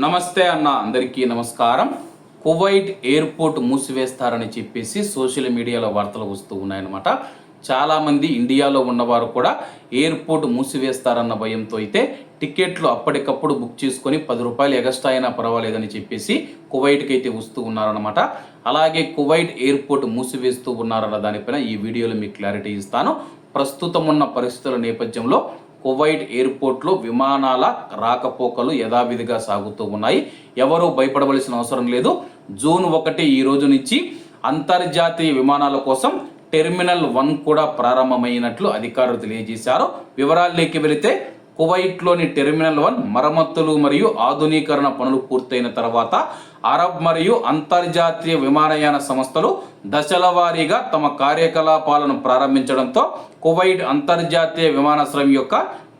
నమస్తే అన్న, అందరికీ నమస్కారం. కువైట్ ఎయిర్పోర్ట్ మూసివేస్తారని చెప్పేసి సోషల్ మీడియాలో వార్తలు వస్తూ ఉన్నాయన్నమాట. చాలామంది ఇండియాలో ఉన్నవారు కూడా ఎయిర్పోర్ట్ మూసివేస్తారన్న భయంతో అయితే టికెట్లు అప్పటికప్పుడు బుక్ చేసుకొని 10 రూపాయలు ఎగస్ట్రా అయినా పర్వాలేదని చెప్పేసి కువైట్కి అయితే వస్తూ ఉన్నారన్నమాట. అలాగే కువైట్ ఎయిర్పోర్ట్ మూసివేస్తూ ఉన్నారన్న దానిపైన ఈ వీడియోలో మీకు క్లారిటీ ఇస్తాను. ప్రస్తుతం ఉన్న పరిస్థితుల నేపథ్యంలో కువైట్ ఎయిర్పోర్ట్లో విమానాల రాకపోకలు యథావిధిగా సాగుతూ ఉన్నాయి. ఎవరూ భయపడవలసిన అవసరం లేదు. జూన్ 1 ఈ రోజు నుంచి అంతర్జాతీయ విమానాల కోసం టెర్మినల్ 1 కూడా ప్రారంభమైనట్లు అధికారులు తెలియజేశారు. వివరాల్లోకి వెళితే కువైట్లోని టెర్మినల్ 1 మరమ్మతులు మరియు ఆధునీకరణ పనులు పూర్తయిన తర్వాత అరబ్ మరియు అంతర్జాతీయ విమానయాన సంస్థలు దశల వారీగా తమ కార్యకలాపాలను ప్రారంభించడంతో కువైట్ అంతర్జాతీయ విమానాశ్రయం యొక్క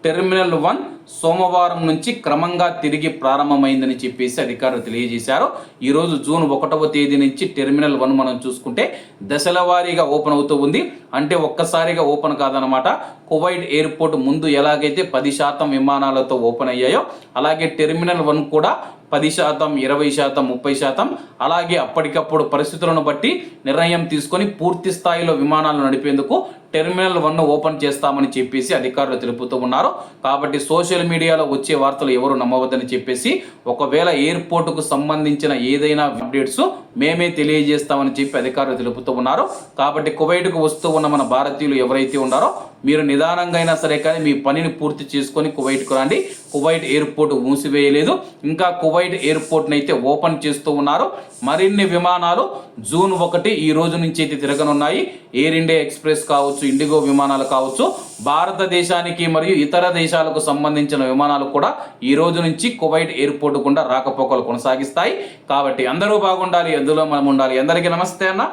టెర్మినల్ 1 సోమవారం నుంచి క్రమంగా తిరిగి ప్రారంభమైందని చెప్పేసి అధికారులు తెలియజేశారు. ఈరోజు జూన్ 1వ తేదీ నుంచి టెర్మినల్ 1 మనం చూసుకుంటే దశల వారీగా ఓపెన్ అవుతూ ఉంది. అంటే ఒక్కసారిగా ఓపెన్ కాదనమాట. కువైట్ ఎయిర్పోర్ట్ ముందు ఎలాగైతే 10% విమానాలతో ఓపెన్ అయ్యాయో అలాగే టెర్మినల్ 1 కూడా 10%, 20%, 30%, అలాగే అప్పటికప్పుడు పరిస్థితులను బట్టి నిర్ణయం తీసుకొని పూర్తి స్థాయిలో విమానాలు నడిపేందుకు టెర్మినల్ 1 ఓపెన్ చేస్తామని చెప్పేసి అధికారులు తెలుపుతూ ఉన్నారు. కాబట్టి సోషల్ మీడియాలో వచ్చే వార్తలు ఎవరు నమ్మవద్దని చెప్పేసి, ఒకవేళ ఎయిర్పోర్టుకు సంబంధించిన ఏదైనా అప్డేట్స్ మేమే తెలియజేస్తామని చెప్పి అధికారులు తెలుపుతూ ఉన్నారు. కాబట్టి కువైట్కు వస్తూ ఉన్న మన భారతీయులు ఎవరైతే ఉన్నారో మీరు నిదానంగా అయినా సరే కానీ మీ పనిని పూర్తి చేసుకొని కువైట్కు రండి. కువైట్ ఎయిర్పోర్ట్ మూసివేయలేదు, ఇంకా కువైట్ ఎయిర్పోర్ట్ని అయితే ఓపెన్ చేస్తూ ఉన్నారు. మరిన్ని విమానాలు జూన్ 1 ఈ రోజు నుంచి అయితే తిరగనున్నాయి. ఎయిర్ ఇండియా ఎక్స్ప్రెస్ కావచ్చు, ఇండిగో విమానాలు కావచ్చు, భారతదేశానికి మరియు ఇతర దేశాలకు సంబంధించిన విమానాలు కూడా ఈ రోజు నుంచి కువైట్ ఎయిర్పోర్ట్ గుండా రాకపోకలు కొనసాగిస్తాయి. కాబట్టి అందరూ బాగుండాలి, అందులో మనం ఉండాలి. అందరికీ నమస్తే అన్న,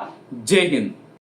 జై హింద్.